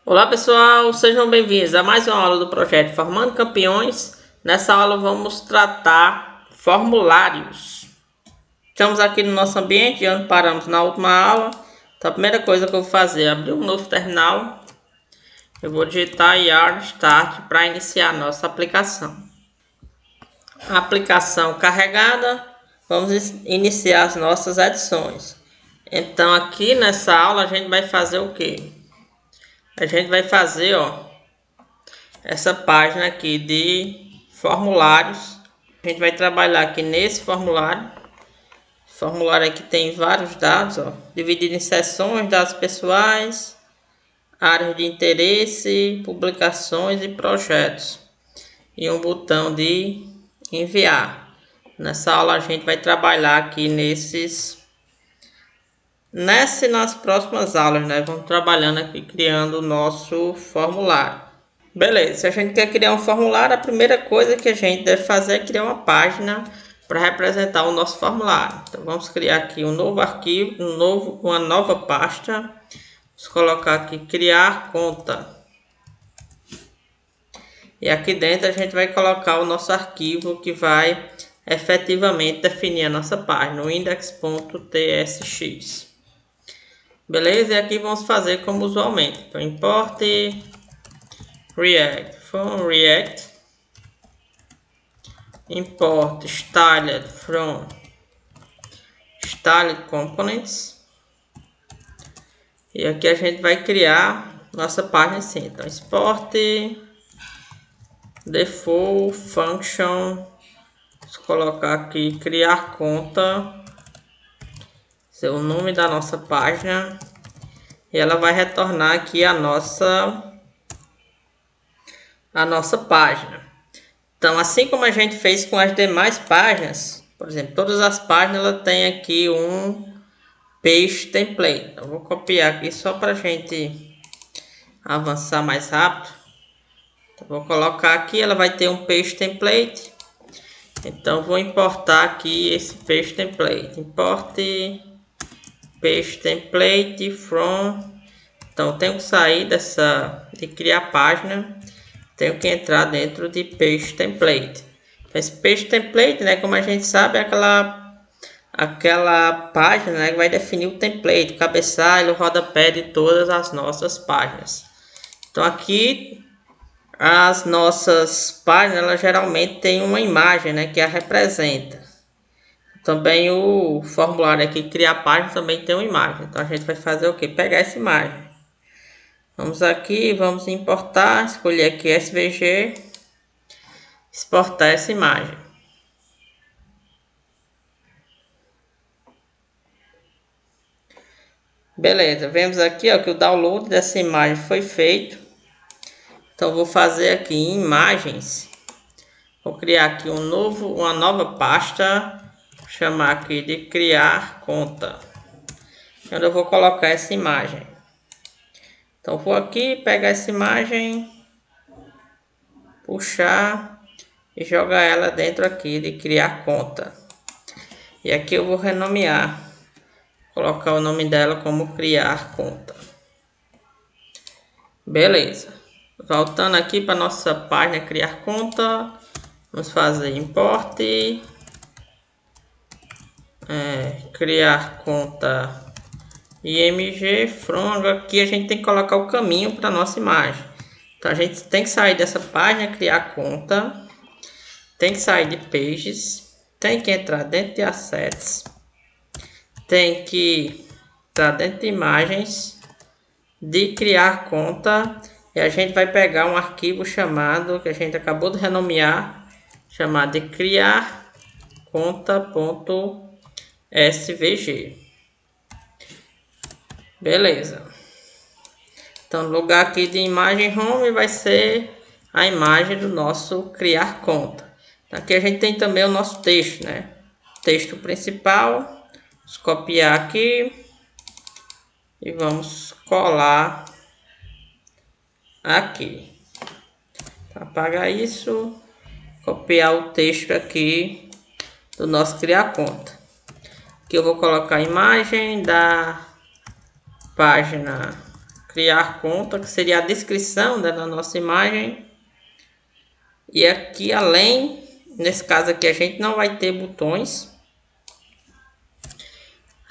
Olá pessoal, sejam bem-vindos a mais uma aula do projeto Formando Campeões. Nessa aula vamos tratar formulários. Estamos aqui no nosso ambiente, onde paramos na última aula. Então a primeira coisa que eu vou fazer é abrir um novo terminal. Eu vou digitar yarn start para iniciar a nossa aplicação. A aplicação carregada, vamos iniciar as nossas edições. Então aqui nessa aula a gente vai fazer o quê? A gente vai fazer, essa página aqui de formulários. A gente vai trabalhar aqui nesse formulário. O formulário aqui tem vários dados, dividido em seções, dados pessoais, áreas de interesse, publicações e projetos. E um botão de enviar. Nessa aula a gente vai trabalhar aqui nas próximas aulas, né? Vamos trabalhando aqui, criando o nosso formulário. Beleza, se a gente quer criar um formulário, a primeira coisa que a gente deve fazer é criar uma página para representar o nosso formulário. Então vamos criar aqui um novo arquivo, uma nova pasta. Vamos colocar aqui criar conta. E aqui dentro a gente vai colocar o nosso arquivo que vai efetivamente definir a nossa página, o index.tsx. Beleza? E aqui vamos fazer como usualmente. Então import React, from React, import styled from styled components. E aqui a gente vai criar nossa página assim. Então export default function. Vamos colocar aqui criar conta, esse é o nome da nossa página, e ela vai retornar aqui a nossa página. Então, assim como a gente fez com as demais páginas, por exemplo, todas as páginas ela tem aqui um page template. Então, vou copiar aqui só para a gente avançar mais rápido. Então, vou colocar aqui, ela vai ter um page template. Então, vou importar aqui esse page template. Import page template from. Então, tenho que sair de criar página. Tenho que entrar dentro de page template. Esse page template, né, como a gente sabe, é aquela página, né, que vai definir o template, o cabeçalho, o rodapé de todas as nossas páginas. Então aqui as nossas páginas, elas geralmente tem uma imagem, né, que a representa. Também o formulário aqui criar página também tem uma imagem. Então a gente vai fazer o que? Pegar essa imagem. Vamos aqui, vamos importar, escolher aqui SVG, exportar essa imagem. Beleza, vemos aqui que o download dessa imagem foi feito. Então vou fazer aqui em imagens, vou criar aqui uma nova pasta, chamar aqui de criar conta, onde eu vou colocar essa imagem. Então vou aqui pegar essa imagem, puxar e jogar ela dentro aqui de criar conta. E aqui eu vou renomear, colocar o nome dela como criar conta. Beleza. Voltando aqui para nossa página criar conta, vamos fazer import criar conta img from. Aqui a gente tem que colocar o caminho para nossa imagem. Então a gente tem que sair dessa página criar conta, tem que sair de pages, tem que entrar dentro de assets, tem que entrar dentro de imagens, de criar conta, e a gente vai pegar um arquivo chamado, que a gente acabou de renomear, chamado de criar conta.svg. Beleza. Então no lugar aqui de imagem home vai ser a imagem do nosso criar conta. Aqui a gente tem também o nosso texto, né? Texto principal. Vamos copiar aqui e vamos colar aqui. Então, apagar isso, copiar o texto aqui do nosso criar conta. Aqui eu vou colocar a imagem da página criar conta, que seria a descrição da nossa imagem. E aqui além, nesse caso aqui a gente não vai ter botões.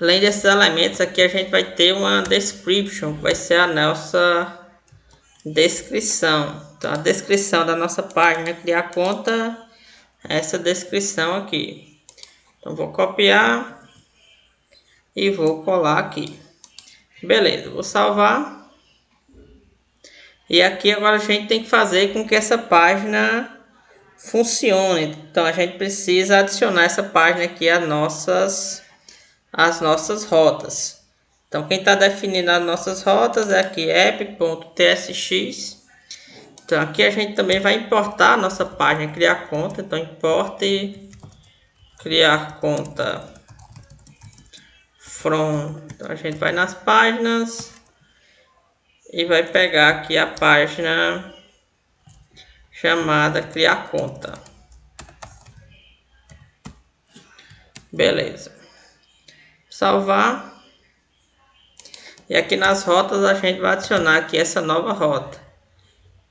Além desses elementos aqui a gente vai ter uma description, que vai ser a nossa descrição. Então a descrição da nossa página criar conta é essa descrição aqui. Então vou copiar e vou colar aqui. Beleza, vou salvar. E aqui agora a gente tem que fazer com que essa página funcione. Então a gente precisa adicionar essa página aqui às nossas rotas. Então quem está definindo as nossas rotas é aqui app.tsx. Então aqui a gente também vai importar a nossa página criar conta. Então importe criar conta from. Então a gente vai nas páginas e vai pegar aqui a página chamada criar conta. Beleza. Salvar. E aqui nas rotas a gente vai adicionar aqui essa nova rota.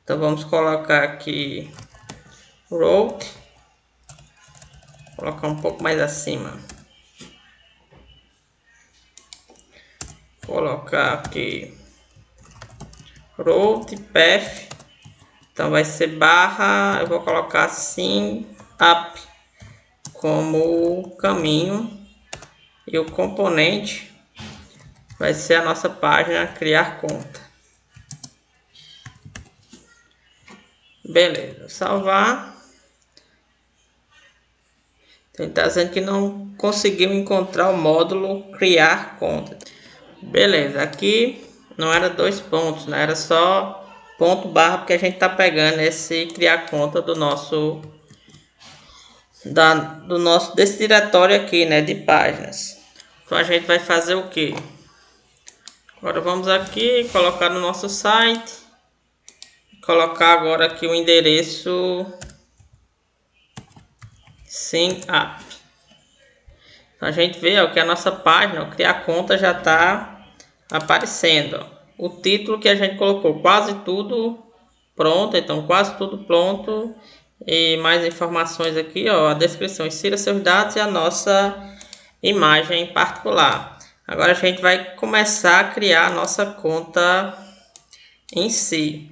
Então vamos colocar aqui route. Colocar um pouco mais acima. Colocar aqui route path. Então vai ser barra, eu vou colocar assim up como caminho. E o componente vai ser a nossa página criar conta. Beleza, salvar. Então, está dizendo que não conseguiu encontrar o módulo criar conta. Beleza, aqui não era dois pontos, né? Era só ponto barra, porque a gente está pegando esse criar conta desse diretório aqui, né, de páginas. Então a gente vai fazer o que? Agora vamos aqui, colocar no nosso site, colocar agora aqui o endereço sign up. Então a gente vê ó, que a nossa página, ó, criar conta, já está aparecendo. Ó. O título que a gente colocou, quase tudo pronto, então quase tudo pronto. E mais informações aqui, ó, a descrição, insira seus dados e a nossa imagem em particular. Agora a gente vai começar a criar a nossa conta em si.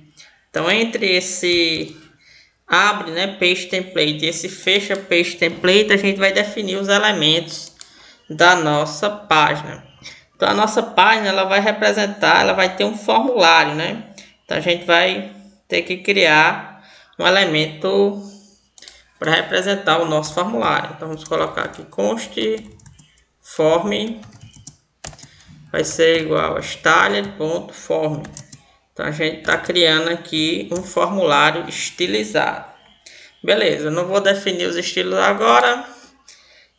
Então entre esse abre, né, page template e esse fecha page template, a gente vai definir os elementos da nossa página. Então a nossa página ela vai ter um formulário, né? Então a gente vai ter que criar um elemento para representar o nosso formulário. Então vamos colocar aqui const form vai ser igual a style.form. Então a gente está criando aqui um formulário estilizado. Beleza, eu não vou definir os estilos agora.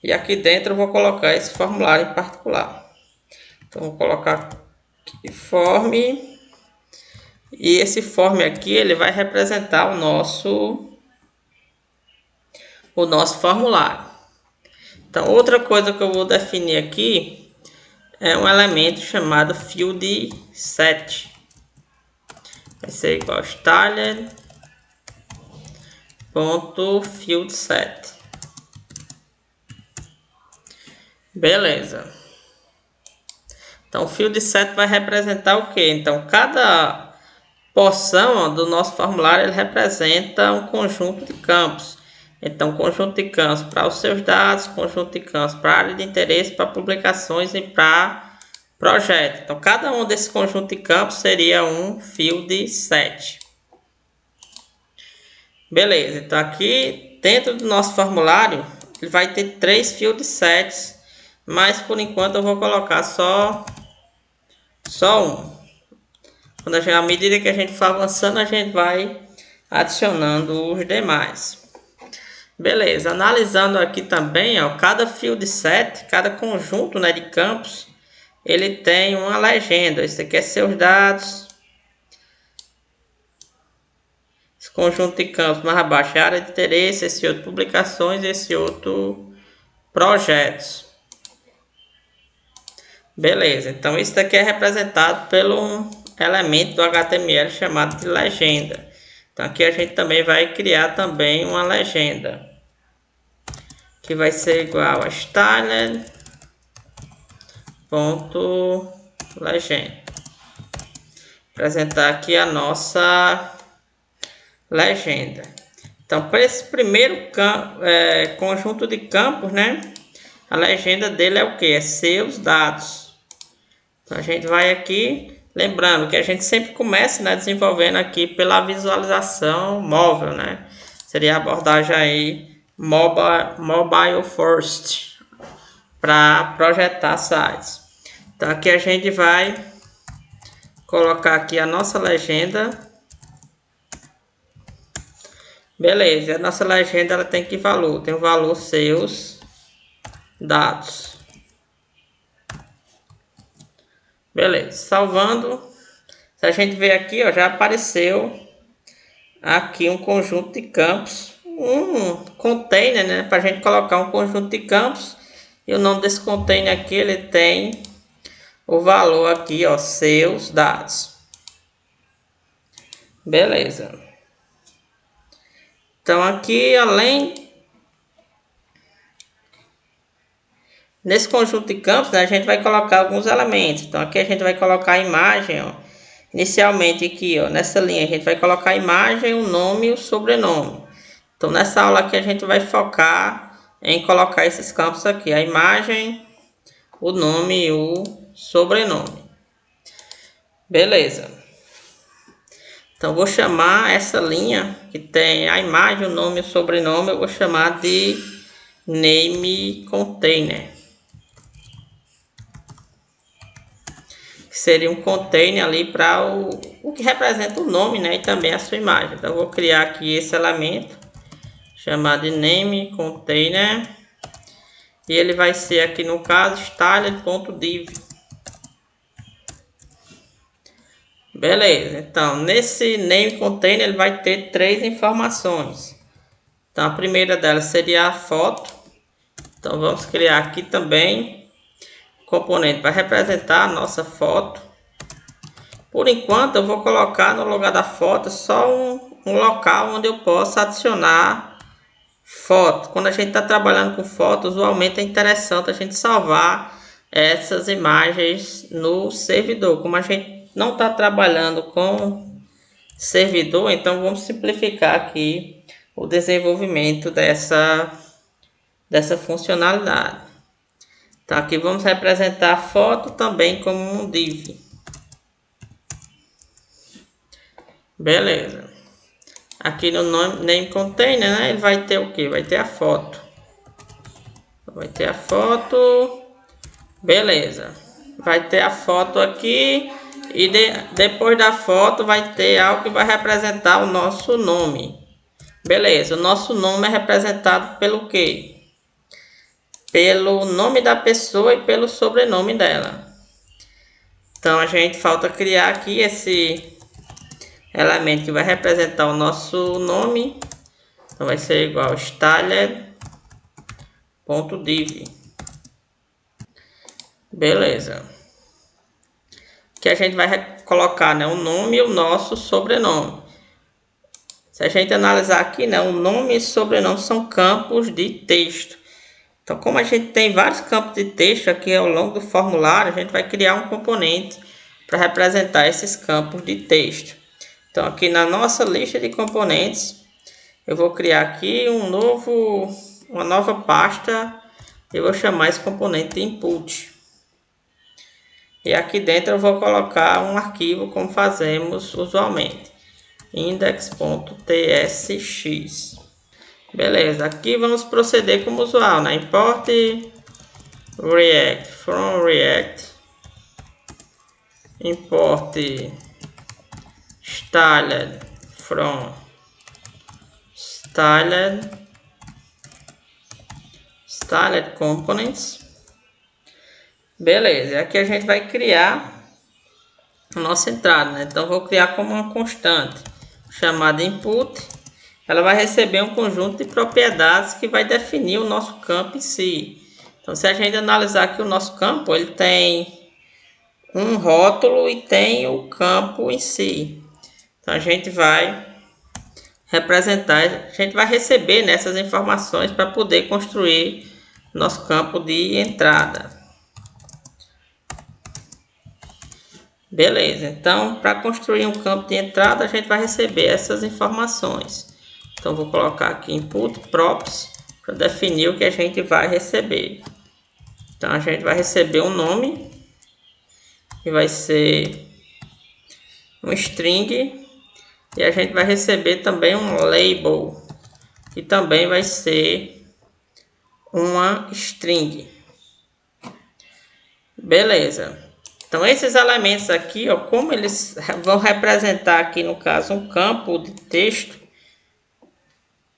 E aqui dentro eu vou colocar esse formulário em particular. Então vou colocar aqui form. E esse form aqui ele vai representar o nosso formulário. Então outra coisa que eu vou definir aqui é um elemento chamado field set. Vai ser igual a style.fieldSet. Beleza. Então o field set vai representar o que? Então cada porção ó, do nosso formulário ele representa um conjunto de campos. Então conjunto de campos para os seus dados, conjunto de campos para área de interesse, para publicações e para projeto. Então cada um desses conjuntos de campos seria um field set. Beleza, então aqui dentro do nosso formulário ele vai ter 3 field sets, mas por enquanto eu vou colocar só um. À medida que a gente for avançando, a gente vai adicionando os demais. Beleza, analisando aqui também, ó, cada field set, cada conjunto, né, de campos, ele tem uma legenda. Esse aqui é seus dados. Esse conjunto de campos mais abaixo é área de interesse, esse outro publicações, esse outro projetos. Beleza, então isso daqui é representado pelo elemento do HTML chamado de legenda. Então aqui a gente também vai criar também uma legenda, que vai ser igual a style.legenda. Apresentar aqui a nossa legenda. Então, para esse primeiro conjunto de campos, né? A legenda dele é o que? É seus dados. Então, a gente vai aqui, lembrando que a gente sempre começa, né, desenvolvendo aqui pela visualização móvel, né? Seria a abordagem aí mobile first, para projetar sites. Então, aqui a gente vai colocar aqui a nossa legenda. Beleza, a nossa legenda ela tem que valor? Tem o valor seus dados. Beleza, salvando. Se a gente ver aqui, ó, já apareceu aqui um conjunto de campos, um container, né, para a gente colocar um conjunto de campos. E o nome desse container aqui, ele tem o valor aqui, ó, seus dados. Beleza. Então aqui, nesse conjunto de campos, né, a gente vai colocar alguns elementos. Então aqui a gente vai colocar a imagem, ó. Inicialmente aqui, ó, nessa linha a gente vai colocar a imagem, o nome e o sobrenome. Então nessa aula aqui a gente vai focar em colocar esses campos aqui, a imagem, o nome e o sobrenome. Beleza. Então vou chamar essa linha que tem a imagem, o nome e o sobrenome, eu vou chamar de name container. Seria um container ali para o que representa o nome, né, e também a sua imagem. Então eu vou criar aqui esse elemento chamado de name container e ele vai ser aqui no caso style.div. Beleza, então nesse name container ele vai ter 3 informações. Então a primeira delas seria a foto. Então vamos criar aqui também componente para representar a nossa foto. Por enquanto eu vou colocar no lugar da foto só um local onde eu possa adicionar foto. Quando a gente está trabalhando com fotos, usualmente é interessante a gente salvar essas imagens no servidor. Como a gente não está trabalhando com servidor, então vamos simplificar aqui o desenvolvimento dessa funcionalidade. Então aqui vamos representar a foto também como um div. Beleza. Aqui no name container, né, ele vai ter o que? Vai ter a foto. Vai ter a foto. Beleza. Vai ter a foto aqui. E depois da foto vai ter algo que vai representar o nosso nome. Beleza. O nosso nome é representado pelo quê? Pelo nome da pessoa e pelo sobrenome dela. Então a gente falta criar aqui esse elemento que vai representar o nosso nome. Então vai ser igual a style.div. Beleza. Que a gente vai colocar, né, o nome e o nosso sobrenome. Se a gente analisar aqui, né, o nome e sobrenome são campos de texto. Então, como a gente tem vários campos de texto aqui ao longo do formulário, a gente vai criar um componente para representar esses campos de texto. Então, aqui na nossa lista de componentes, eu vou criar aqui uma nova pasta. Eu vou chamar esse componente de input. E aqui dentro eu vou colocar um arquivo como fazemos usualmente. index.tsx. Beleza, aqui vamos proceder como usual, né? Import React from React. Import styled from styled components. Beleza, aqui a gente vai criar a nossa entrada, né? Então vou criar como uma constante chamada input. Ela vai receber um conjunto de propriedades que vai definir o nosso campo em si. Então se a gente analisar aqui o nosso campo, ele tem um rótulo e tem o campo em si. Então a gente vai representar, a gente vai receber nessas informações para poder construir nosso campo de entrada. Beleza, então para construir um campo de entrada a gente vai receber essas informações. Então vou colocar aqui input props para definir o que a gente vai receber. Então a gente vai receber um nome, que vai ser um string, e a gente vai receber também um label, que também vai ser uma string. Beleza. Então esses elementos aqui, ó, como eles vão representar aqui no caso um campo de texto,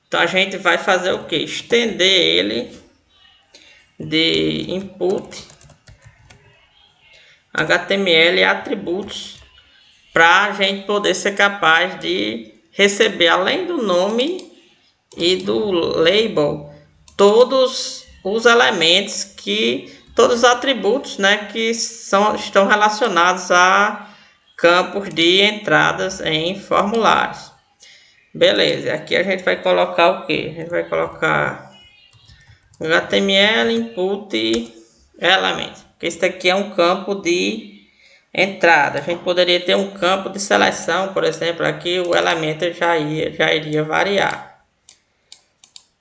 então a gente vai fazer o que? Estender ele de input HTML e atributos para a gente poder ser capaz de receber, além do nome e do label, todos os elementos todos os atributos, né, que estão relacionados a campos de entradas em formulários. Beleza, aqui a gente vai colocar o que? A gente vai colocar HTML input elements, porque esse aqui é um campo de entrada. A gente poderia ter um campo de seleção, por exemplo, aqui o elemento já iria variar.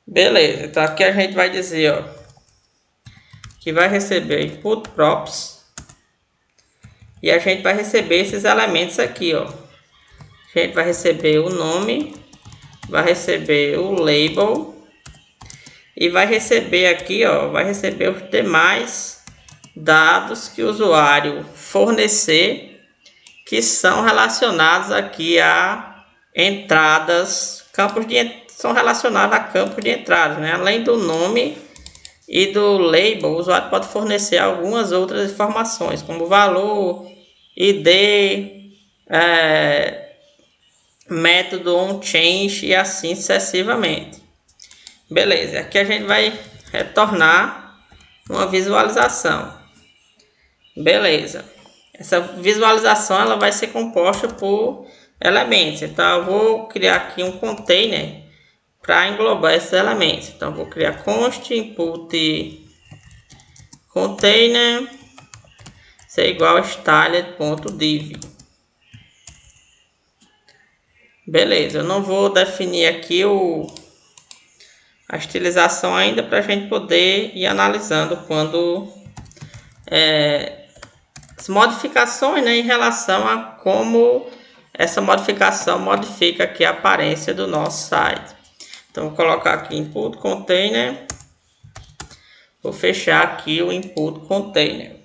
Beleza, então aqui a gente vai dizer, ó, que vai receber input props e a gente vai receber esses elementos aqui, ó. A gente vai receber o nome, vai receber o label e vai receber aqui, ó, vai receber os demais dados que o usuário fornecer, que são relacionados aqui a entradas, são relacionados a campos de entrada, né? Além do nome e do label, o usuário pode fornecer algumas outras informações, como valor, ID, método onChange e assim sucessivamente. Beleza, aqui a gente vai retornar uma visualização. Beleza, essa visualização ela vai ser composta por elementos. Então eu vou criar aqui um container para englobar esses elementos. Então vou criar const input container ser igual a styled.div. Beleza, eu não vou definir aqui a estilização ainda para a gente poder ir analisando quando as modificações, né, em relação a como essa modificação modifica aqui a aparência do nosso site. Então vou colocar aqui input container, vou fechar aqui o input container.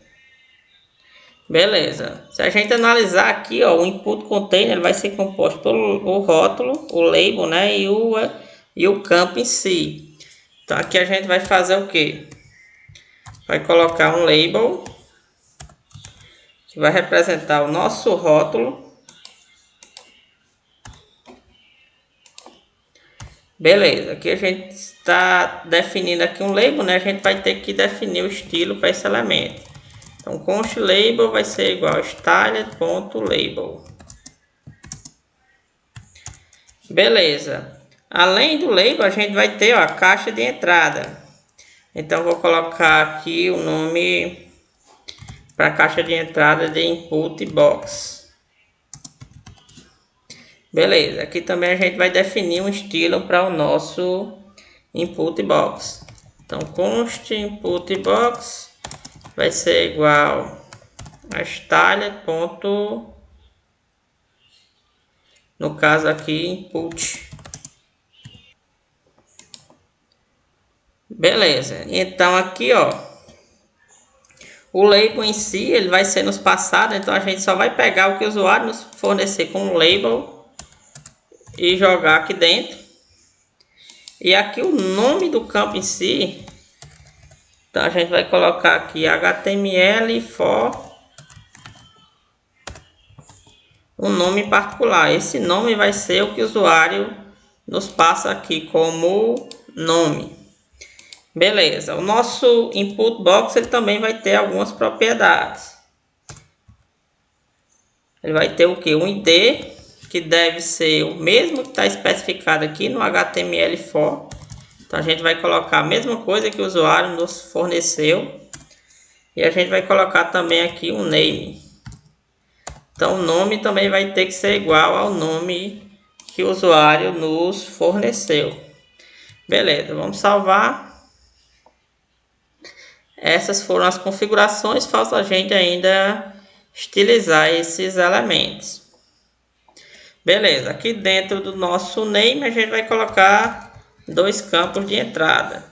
Beleza, se a gente analisar aqui, ó, o input container vai ser composto pelo rótulo, o label, né, e o campo em si. Então aqui a gente vai fazer o que? Vai colocar um label que vai representar o nosso rótulo. Beleza, aqui a gente está definindo aqui um label, né? A gente vai ter que definir o estilo para esse elemento. Então, const label vai ser igual a styled.label. Beleza. Além do label, a gente vai ter, ó, a caixa de entrada. Então, vou colocar aqui o nome para a caixa de entrada de input box. Beleza. Aqui também a gente vai definir um estilo para o nosso input box. Então, const input box vai ser igual a styled. No caso aqui, input. Beleza. Então aqui, ó, o label em si ele vai ser nos passados. Então a gente só vai pegar o que o usuário nos fornecer como label e jogar aqui dentro. E aqui o nome do campo em si, então a gente vai colocar aqui HTML for um nome particular. Esse nome vai ser o que o usuário nos passa aqui como nome. Beleza, o nosso input box ele também vai ter algumas propriedades. ele vai ter o que? Um ID, que deve ser o mesmo que está especificado aqui no HTML4. Então a gente vai colocar a mesma coisa que o usuário nos forneceu. E a gente vai colocar também aqui um name. Então o nome também vai ter que ser igual ao nome que o usuário nos forneceu. Beleza, vamos salvar. Essas foram as configurações, falta a gente ainda estilizar esses elementos. Beleza, aqui dentro do nosso name a gente vai colocar dois campos de entrada.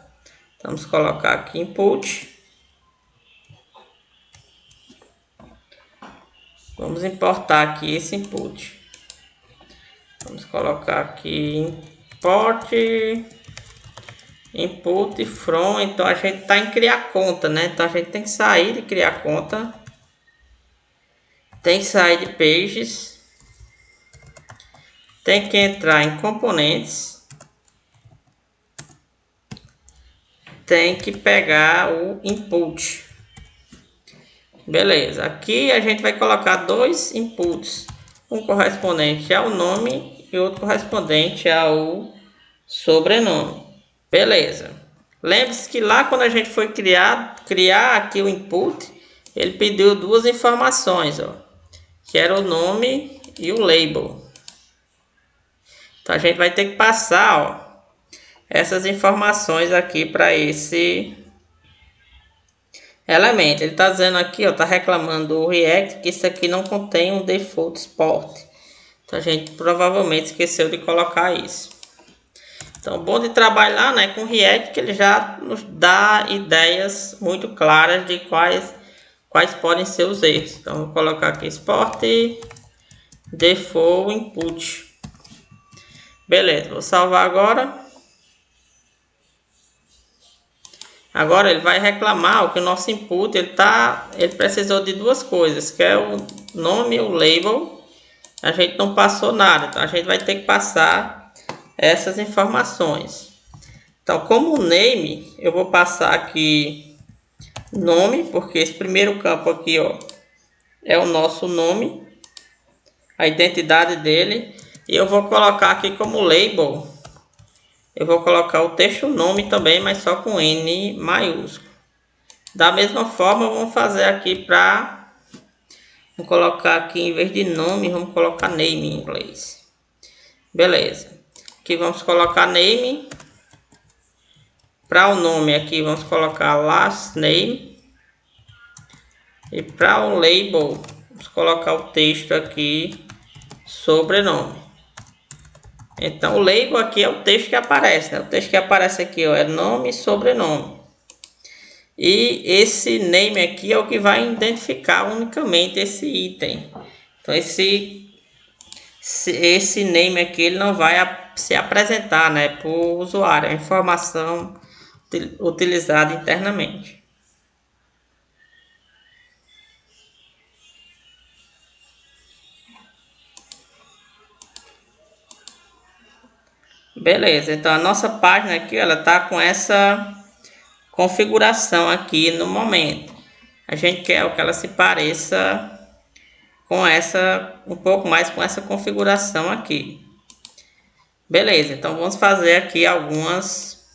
Vamos colocar aqui input. Vamos importar aqui esse input. Vamos colocar aqui import input from. Então a gente está em criar conta, né? Então a gente tem que sair de criar conta. Tem que sair de pages. Tem que entrar em componentes. Tem que pegar o input. Beleza, aqui a gente vai colocar dois inputs. Um correspondente ao nome e outro correspondente ao sobrenome. Beleza. Lembre-se que lá quando a gente foi criar aqui o input, ele pediu duas informações, ó, que era o nome e o label. Então a gente vai ter que passar, ó, essas informações aqui para esse elemento. Ele está dizendo aqui, ó, está reclamando do React que isso aqui não contém um default export. Então a gente provavelmente esqueceu de colocar isso. Então, bom de trabalhar, né, com React, que ele já nos dá ideias muito claras de quais podem ser os erros. Então, vou colocar aqui export default input. Beleza, vou salvar agora. Agora ele vai reclamar que o nosso input ele precisou de duas coisas, que é o nome e o label. A gente não passou nada, então a gente vai ter que passar essas informações. Então, como name, eu vou passar aqui nome, porque esse primeiro campo aqui, ó, é o nosso nome, a identidade dele. E eu vou colocar aqui como label, eu vou colocar o texto nome também, mas só com N maiúsculo. Da mesma forma, vamos fazer aqui para... Vou colocar aqui, em vez de nome, vamos colocar name em inglês. Beleza. Aqui vamos colocar name. Para o nome aqui, vamos colocar last name. E para o label, vamos colocar o texto aqui, sobrenome. Então, o label aqui é o texto que aparece, né? O texto que aparece aqui, ó, é nome e sobrenome. E esse name aqui é o que vai identificar unicamente esse item. Então, esse name aqui ele não vai se apresentar, né, para o usuário. É uma informação utilizada internamente. Beleza, então a nossa página aqui, ela tá com essa configuração aqui no momento. A gente quer que ela se pareça com essa, um pouco mais com essa configuração aqui. Beleza, então vamos fazer aqui algumas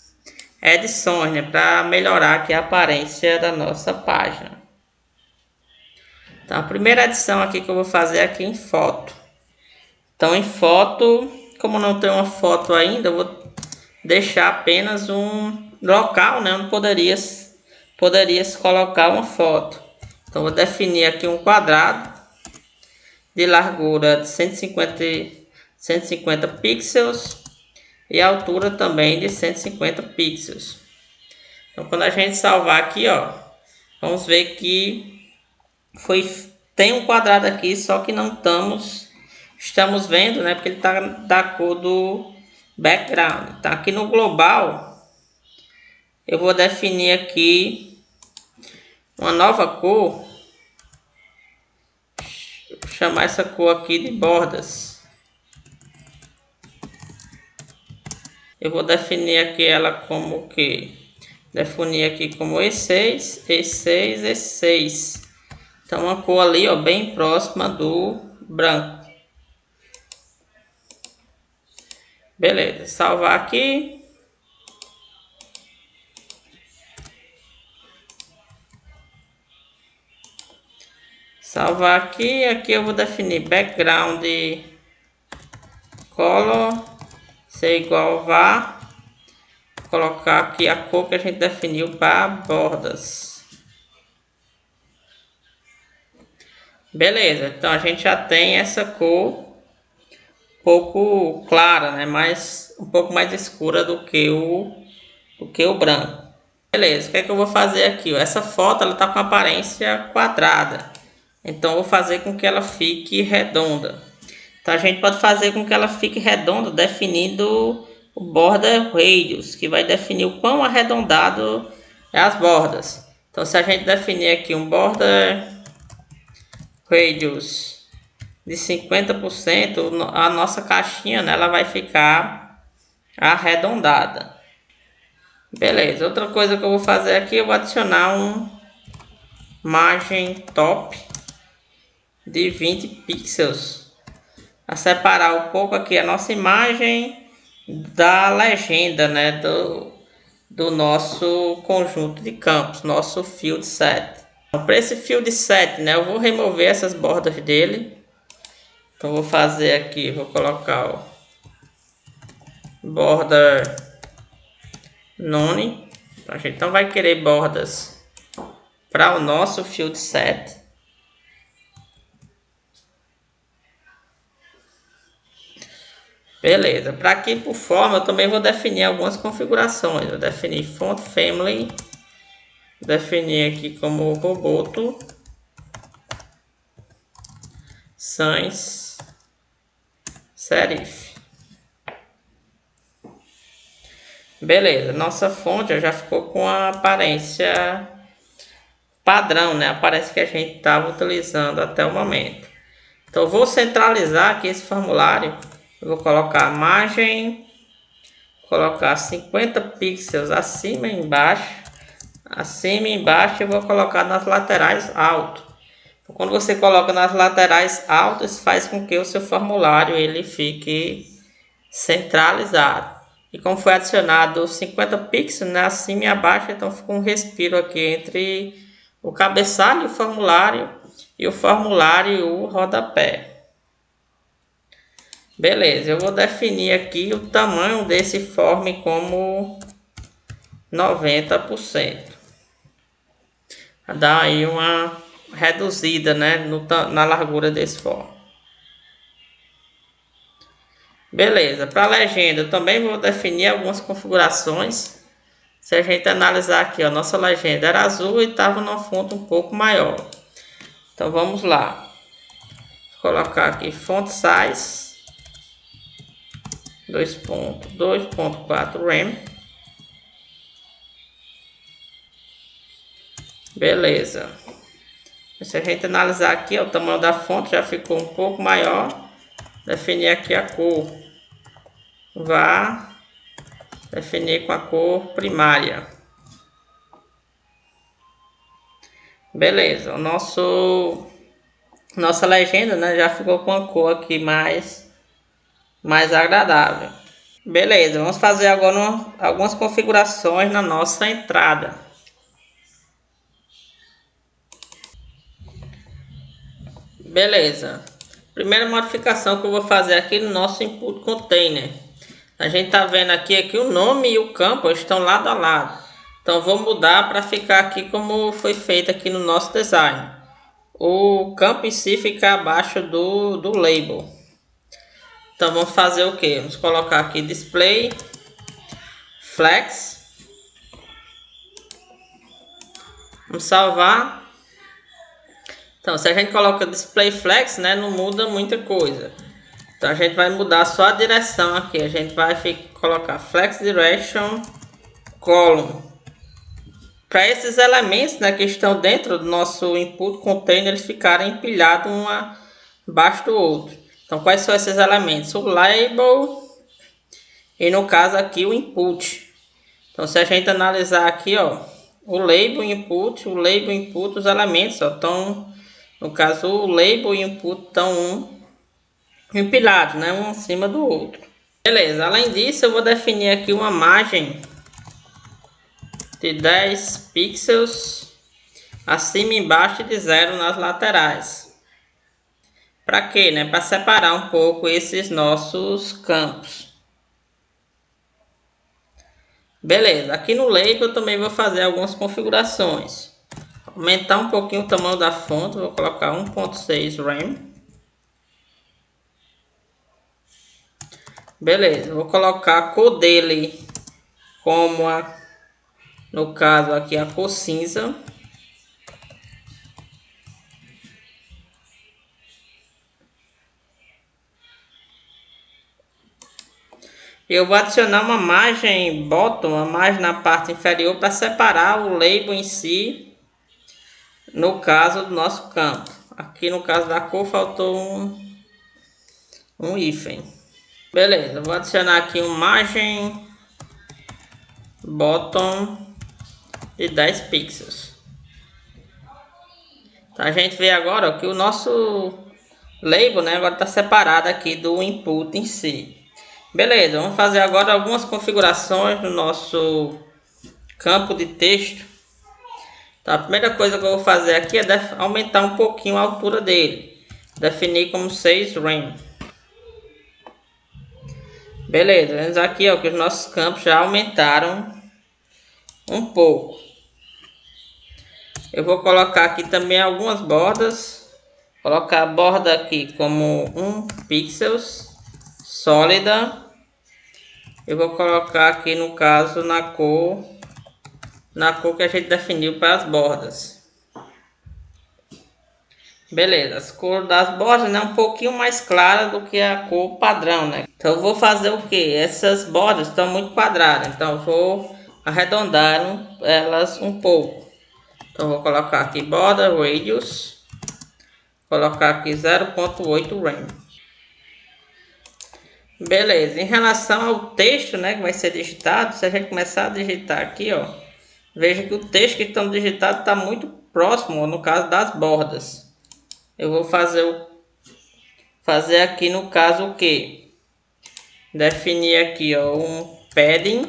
edições, né, para melhorar aqui a aparência da nossa página. Então a primeira edição aqui que eu vou fazer aqui em foto. Então em foto, como não tem uma foto ainda, eu vou deixar apenas um local, né, onde poderia se colocar uma foto. Então vou definir aqui um quadrado de largura de 150 pixels e altura também de 150 pixels. Então quando a gente salvar aqui, ó, vamos ver que tem um quadrado aqui, só que não estamos vendo, né, porque ele está da cor do background. Tá aqui no global, eu vou definir aqui uma nova cor. Vou chamar essa cor aqui de bordas. Eu vou definir aqui ela como que? Definir aqui como E6, E6, E6. Então uma cor ali, ó, bem próxima do branco. Beleza, salvar aqui. Salvar aqui. Aqui eu vou definir background color ser igual a var. Colocar aqui a cor que a gente definiu para bordas. Beleza, então a gente já tem essa cor um pouco clara, né? Um pouco mais escura do que o branco. Beleza, o que é que eu vou fazer aqui? Essa foto ela tá com aparência quadrada, então eu vou fazer com que ela fique redonda. Então a gente pode fazer com que ela fique redonda definindo o border radius, que vai definir o quão arredondado é as bordas. Então se a gente definir aqui um border radius de 50%, a nossa caixinha, né, ela vai ficar arredondada. Beleza, outra coisa que eu vou fazer aqui, eu vou adicionar um margem top de 20 pixels. A separar um pouco aqui a nossa imagem da legenda, né, do nosso conjunto de campos, nosso field set. Então, para esse field set, né, eu vou remover essas bordas dele. Então vou fazer aqui, vou colocar o border none. A gente não vai querer bordas para o nosso field set. Beleza, para aqui por forma eu também vou definir algumas configurações. Vou definir font family, definir aqui como Roboto, sans serif. Beleza, nossa fonte já ficou com a aparência padrão, né? Aparece que a gente estava utilizando até o momento. Então eu vou centralizar aqui esse formulário. Eu vou colocar a margem, colocar 50 pixels acima e embaixo. Acima e embaixo eu vou colocar nas laterais alto. Então, quando você coloca nas laterais altas, faz com que o seu formulário ele fique centralizado. E como foi adicionado 50 pixels, né, acima e abaixo, então fica um respiro aqui entre o cabeçalho e o formulário e o rodapé. Beleza, eu vou definir aqui o tamanho desse form como 90%. Dá aí uma reduzida, né, na largura desse form. Beleza, para a legenda eu também vou definir algumas configurações. Se a gente analisar aqui, a nossa legenda era azul e estava numa fonte um pouco maior. Então vamos lá. Vou colocar aqui font size 2.4 rem. Beleza. Se a gente analisar aqui, ó, o tamanho da fonte já ficou um pouco maior. Definir aqui a cor. Vá definir com a cor primária. Beleza, nossa legenda, né, já ficou com a cor aqui mais agradável. Beleza, vamos fazer agora algumas configurações na nossa entrada. Beleza, primeira modificação que eu vou fazer aqui no nosso input container. A gente tá vendo aqui que o nome e o campo estão lado a lado. Então vou mudar para ficar aqui como foi feito aqui no nosso design. O campo em si fica abaixo do label. Então vamos fazer o que? Vamos colocar aqui display flex. Vamos salvar. Então se a gente coloca display flex, né, não muda muita coisa. Então a gente vai mudar só a direção aqui. A gente vai colocar flex direction column. Para esses elementos, né, que estão dentro do nosso input container, eles ficarem empilhados um abaixo do outro. Então quais são esses elementos? O label e no caso aqui o input. Então se a gente analisar aqui, ó, o label input, os elementos, ó, estão, no caso o label e o input estão um empilados, né? Um em cima do outro. Beleza, além disso eu vou definir aqui uma margem de 10 pixels acima e embaixo e de 0 nas laterais. Para quê, né? Para separar um pouco esses nossos campos. Beleza, aqui no label eu também vou fazer algumas configurações. Aumentar um pouquinho o tamanho da fonte, vou colocar 1.6 rem. Beleza, vou colocar a cor dele como no caso aqui a cor cinza. Eu vou adicionar uma margem bottom, uma margem na parte inferior para separar o label em si, no caso do nosso campo. Aqui no caso da cor faltou um hífen. Beleza, vou adicionar aqui uma margem bottom de 10 pixels. Então, a gente vê agora ó, que o nosso label, né, agora está separado aqui do input em si. Beleza, vamos fazer agora algumas configurações no nosso campo de texto. Então, a primeira coisa que eu vou fazer aqui é aumentar um pouquinho a altura dele. Definir como 6 rem. Beleza, vemos aqui ó, que os nossos campos já aumentaram um pouco. Eu vou colocar aqui também algumas bordas. Colocar a borda aqui como 1 pixels sólida. Eu vou colocar aqui no caso na cor que a gente definiu para as bordas. Beleza, as cores das bordas, né, um pouquinho mais clara do que a cor padrão, né? Então eu vou fazer o que? Essas bordas estão muito quadradas, então eu vou arredondar elas um pouco. Então eu vou colocar aqui border radius, colocar aqui 0.8 rem. Beleza, em relação ao texto, né, que vai ser digitado, se a gente começar a digitar aqui, ó, veja que o texto que estão digitado está muito próximo, no caso das bordas. Eu vou fazer aqui no caso o que? Definir aqui ó, um padding,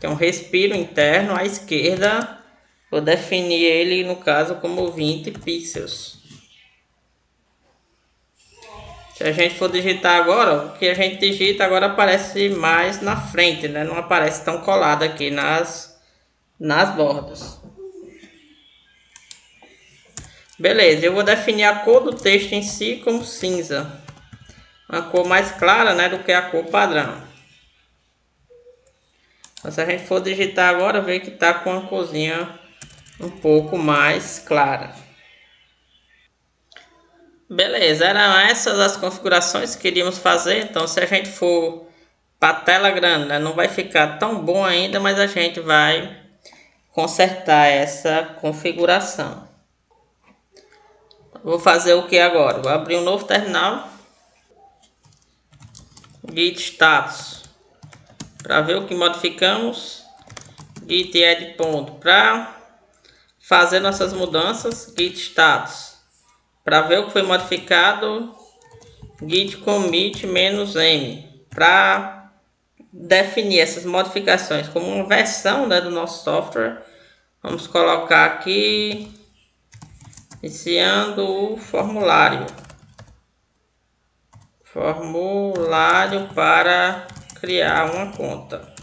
que é um respiro interno à esquerda. Vou definir ele no caso como 20 pixels. Se a gente for digitar agora, o que a gente digita agora aparece mais na frente, né? Não aparece tão colado aqui nas bordas. Beleza, eu vou definir a cor do texto em si como cinza. Uma cor mais clara, né, do que a cor padrão. Então, se a gente for digitar agora, vê que está com uma corzinha um pouco mais clara. Beleza, eram essas as configurações que queríamos fazer. Então se a gente for para a tela grande, né, não vai ficar tão bom ainda, mas a gente vai consertar essa configuração. Vou fazer o que agora? Vou abrir um novo terminal. Git status. Para ver o que modificamos. Git add ponto. Para fazer nossas mudanças. Git status. Para ver o que foi modificado. Git commit "-m". Para definir essas modificações como uma versão, né, do nosso software. Vamos colocar aqui. Iniciando o formulário. Formulário para criar uma conta.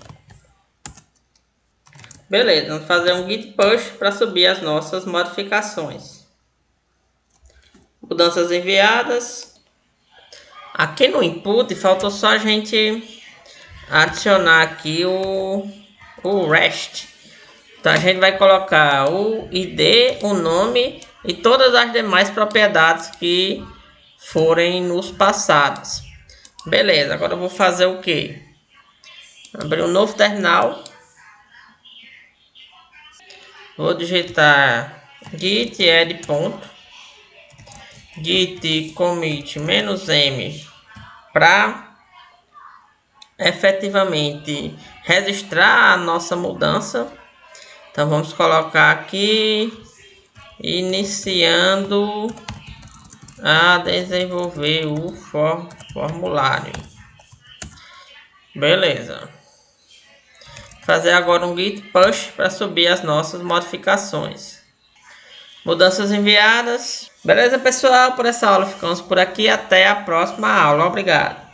Beleza, vamos fazer um git push para subir as nossas modificações. Mudanças enviadas. Aqui no input faltou só a gente adicionar aqui o REST. Então a gente vai colocar o ID, o nome e todas as demais propriedades que forem nos passadas. Beleza, agora eu vou fazer o que? Abrir um novo terminal. Vou digitar git add ponto. Git commit "-m" para efetivamente registrar a nossa mudança. Então vamos colocar aqui iniciando a desenvolver o formulário. Beleza. Fazer agora um git push para subir as nossas modificações. Mudanças enviadas. Beleza, pessoal? Por essa aula ficamos por aqui. Até a próxima aula. Obrigado.